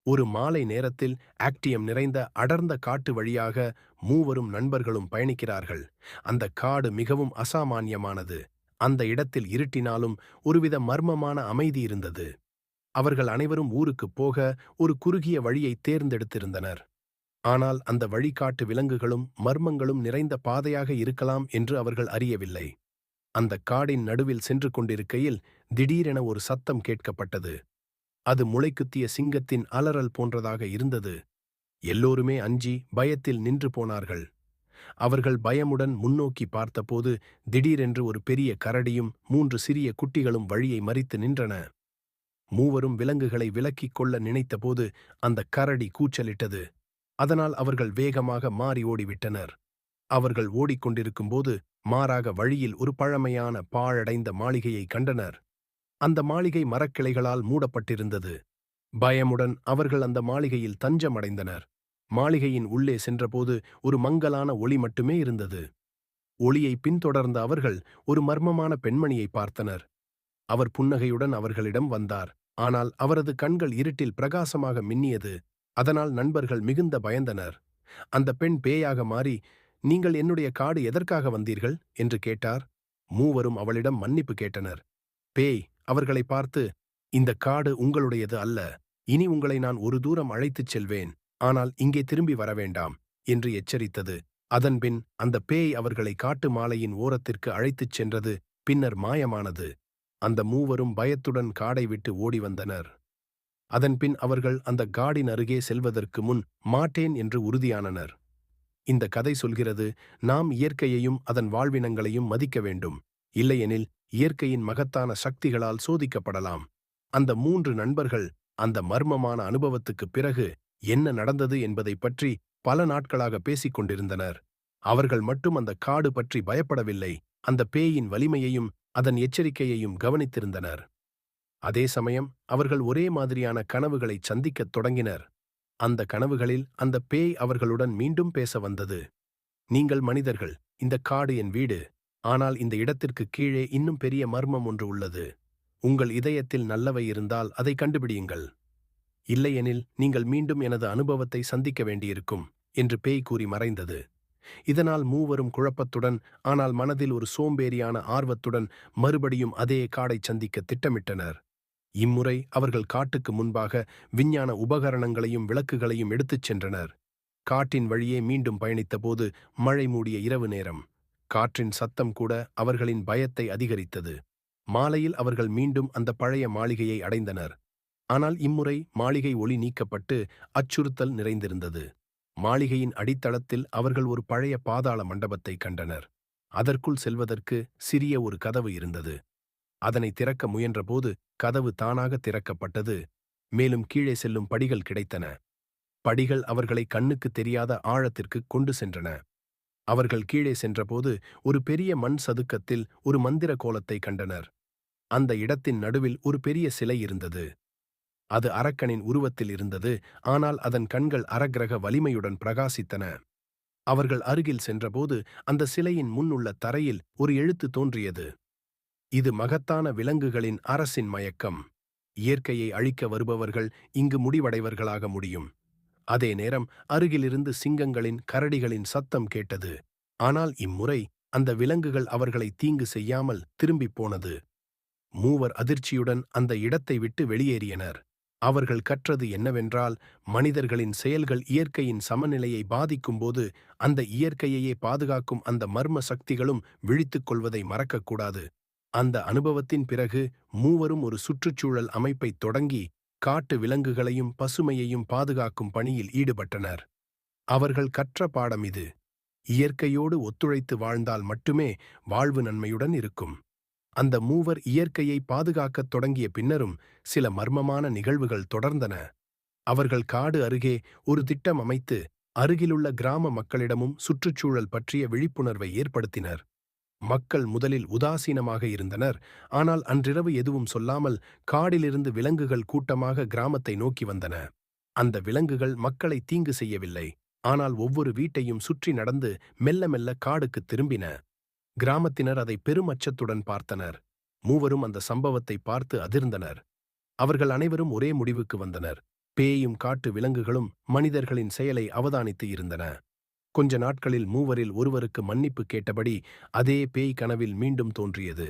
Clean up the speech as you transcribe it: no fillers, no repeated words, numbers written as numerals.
ஒரு மாலை நேரத்தில் ஆக்டியம் நிறைந்த அடர்ந்த காட்டு வழியாக மூவரும் நண்பர்களும் பயணிக்கிறார்கள். அந்த காடு மிகவும் அசாமான்யமானது. அந்த இடத்தில் இருட்டினாலும் ஒருவித மர்மமான அமைதி இருந்தது. அவர்கள் அனைவரும் ஊருக்குப் போக ஒரு குறுகிய வழியை தேர்ந்தெடுத்திருந்தனர். ஆனால் அந்த வழிகாட்டு விலங்குகளும் மர்மங்களும் நிறைந்த பாதையாக இருக்கலாம் என்று அவர்கள் அறியவில்லை. அந்த காடின் நடுவில் சென்று கொண்டிருக்கையில் திடீரென ஒரு சத்தம் கேட்கப்பட்டது. அது முளைக்குத்திய சிங்கத்தின் அலறல் போன்றதாக இருந்தது. எல்லோருமே அஞ்சி பயத்தில் நின்று போனார்கள். அவர்கள் பயமுடன் முன்னோக்கி பார்த்தபோது திடீரென்று ஒரு பெரிய கரடியும் 3 சிறிய குட்டிகளும் வழியை மறித்து நின்றன. மூவரும் விலங்குகளை விலக்கிக் கொள்ள நினைத்தபோது அந்த கரடி கூச்சலிட்டது. அதனால் அவர்கள் வேகமாக மாறி ஓடிவிட்டனர். அவர்கள் ஓடிக்கொண்டிருக்கும்போது மாறாக வழியில் ஒரு பழமையான பாழடைந்த மாளிகையை கண்டனர். அந்த மாளிகை மரக்கிளைகளால் மூடப்பட்டிருந்தது. பயமுடன் அவர்கள் அந்த மாளிகையில் தஞ்சமடைந்தனர். மாளிகையின் உள்ளே சென்றபோது ஒரு மங்கலான ஒளி மட்டுமே இருந்தது. ஒளியை பின்தொடர்ந்த அவர்கள் ஒரு மர்மமான பெண்மணியை பார்த்தனர். அவர் புன்னகையுடன் அவர்களிடம் வந்தார். ஆனால் அவரது கண்கள் இருட்டில் பிரகாசமாக மின்னியது. அதனால் நண்பர்கள் மிகுந்த பயந்தனர். அந்த பெண் பேயாக மாறி, "நீங்கள் என்னுடைய காடு எதற்காக வந்தீர்கள்?" என்று கேட்டார். மூவரும் அவளிடம் மன்னிப்பு கேட்டனர். பேய் அவர்களை பார்த்து, "இந்த காடு உங்களுடையது அல்ல. இனி உங்களை நான் ஒரு தூரம் அழைத்துச் செல்வேன். ஆனால் இங்கே திரும்பி வரவேண்டாம்" என்று எச்சரித்தது. அதன்பின் அந்த பேய் அவர்களை காட்டு மாலையின் ஓரத்திற்கு அழைத்துச் சென்றது. பின்னர் மாயமானது. அந்த மூவரும் பயத்துடன் காடை விட்டு ஓடி வந்தனர். அதன்பின் அவர்கள் அந்த காடின் அருகே செல்வதற்கு முன் மாட்டேன் என்று உறுதியானனர். இந்த கதை சொல்கிறது, நாம் இயற்கையையும் அதன் வாழ்வினங்களையும் மதிக்க வேண்டும். இல்லையெனில் இயற்கையின் மகத்தான சக்திகளால் சோதிக்கப்படலாம். அந்த 3 நண்பர்கள் அந்த மர்மமான அனுபவத்துக்குப் பிறகு என்ன நடந்தது என்பதைப் பற்றி பல நாட்களாக பேசிக் கொண்டிருந்தனர். அவர்கள் மட்டும் அந்த காடு பற்றி பயப்படவில்லை, அந்த பேயின் வலிமையையும் அதன் எச்சரிக்கையையும் கவனித்திருந்தனர். அதே சமயம் அவர்கள் ஒரே மாதிரியான கனவுகளை சந்திக்கத் தொடங்கினர். அந்த கனவுகளில் அந்த பேய் அவர்களுடன் மீண்டும் பேச வந்தது. "நீங்கள் மனிதர்கள், இந்த காடு என் வீடு. ஆனால் இந்த இடத்திற்கு கீழே இன்னும் பெரிய மர்மம் ஒன்று உள்ளது. உங்கள் இதயத்தில் நல்லவை இருந்தால் அதை கண்டுபிடியுங்கள். இல்லையெனில் நீங்கள் மீண்டும் எனது அனுபவத்தை சந்திக்க வேண்டியிருக்கும்" என்று பேய் கூறி மறைந்தது. இதனால் மூவரும் குழப்பத்துடன், ஆனால் மனதில் ஒரு சோம்பேறியான ஆர்வத்துடன் மறுபடியும் அதே காடைச் சந்திக்க திட்டமிட்டனர். இம்முறை அவர்கள் காட்டுக்கு முன்பாக விஞ்ஞான உபகரணங்களையும் விளக்குகளையும் எடுத்துச் சென்றனர். காட்டின் வழியே மீண்டும் பயணித்தபோது மழை மூடிய இரவு நேரம். காற்றின் சத்தம் கூட அவர்களின் பயத்தை அதிகரித்தது. மாலையில் அவர்கள் மீண்டும் அந்த பழைய மாளிகையை அடைந்தனர். ஆனால் இம்முறை மாளிகை ஒளி நீக்கப்பட்டு அச்சுறுத்தல் நிறைந்திருந்தது. மாளிகையின் அடித்தளத்தில் அவர்கள் ஒரு பழைய பாதாள மண்டபத்தை கண்டனர். அதற்குள் செல்வதற்கு சிறிய ஒரு கதவு இருந்தது. அதனை திறக்க முயன்றபோது கதவு தானாக திறக்கப்பட்டது. மேலும் கீழே செல்லும் படிகள் கிடைத்தன. படிகள் அவர்களை கண்ணுக்கு தெரியாத ஆழத்திற்கு கொண்டு சென்றன. அவர்கள் கீழே சென்றபோது ஒரு பெரிய மண் சதுக்கத்தில் ஒரு மந்திர கோலத்தை கண்டனர். அந்த இடத்தின் நடுவில் ஒரு பெரிய சிலை இருந்தது. அது அரக்கனின் உருவத்தில் இருந்தது. ஆனால் அதன் கண்கள் அரக்கிரக வலிமையுடன் பிரகாசித்தன. அவர்கள் அருகில் சென்றபோது அந்த சிலையின் முன் உள்ள தரையில் ஒரு எழுத்து தோன்றியது. "இது மகத்தான விலங்குகளின் அரசின் மயக்கம். இயற்கையை அழிக்க வருபவர்கள் இங்கு முடிவடைவர்களாக முடியும்." அதே நேரம் அருகிலிருந்து சிங்கங்களின், கரடிகளின் சத்தம் கேட்டது. ஆனால் இம்முறை அந்த விலங்குகள் அவர்களை தீங்கு செய்யாமல் திரும்பிப் போனது. மூவர் அதிர்ச்சியுடன் அந்த இடத்தை விட்டு வெளியேறினர். அவர்கள் கற்றது என்னவென்றால், மனிதர்களின் செயல்கள் இயற்கையின் சமநிலையை பாதிக்கும்போது அந்த இயற்கையையே பாதுகாக்கும் அந்த மர்ம சக்திகளும் விழித்துக் கொள்வதை மறக்கக்கூடாது. அந்த அனுபவத்தின் பிறகு மூவரும் ஒரு சுற்றுச்சூழல் அமைப்பைத் தொடங்கி காட்டு விலங்குகளையும் பசுமையையும் பாதுகாக்கும் பணியில் ஈடுபட்டனர். அவர்கள் கற்ற பாடம் இது: இயற்கையோடு ஒத்துழைத்து வாழ்ந்தால் மட்டுமே வாழ்வு நன்மையுடன் இருக்கும். அந்த மூவர் இயற்கையை பாதுகாக்கத் தொடங்கிய பின்னரும் சில மர்மமான நிகழ்வுகள் தொடர்ந்தன. அவர்கள் காடு அருகே ஒரு திட்டம் அமைத்து அருகிலுள்ள கிராம மக்களிடமும் சுற்றுச்சூழல் பற்றிய விழிப்புணர்வை ஏற்படுத்தினர். மக்கள் முதலில் உதாசீனமாக இருந்தனர். ஆனால் அன்றிரவு எதுவும் சொல்லாமல் காடிலிருந்து விலங்குகள் கூட்டமாக கிராமத்தை நோக்கி வந்தன. அந்த விலங்குகள் மக்களை தீங்கு செய்யவில்லை. ஆனால் ஒவ்வொரு வீட்டையும் சுற்றி நடந்து மெல்ல மெல்ல காடுக்குத் திரும்பின. கிராமத்தினர் அதை பெரும் அச்சத்துடன் பார்த்தனர். மூவரும் அந்த சம்பவத்தை பார்த்து அதிர்ந்தனர். அவர்கள் அனைவரும் ஒரே முடிவுக்கு வந்தனர்: பேயும் காட்டு விலங்குகளும் மனிதர்களின் செயலை அவதானித்து இருந்தன. கொஞ்ச நாட்களில் மூவரில் ஒருவருக்கு மன்னிப்பு கேட்டபடி அதே பேய் கனவில் மீண்டும் தோன்றியது.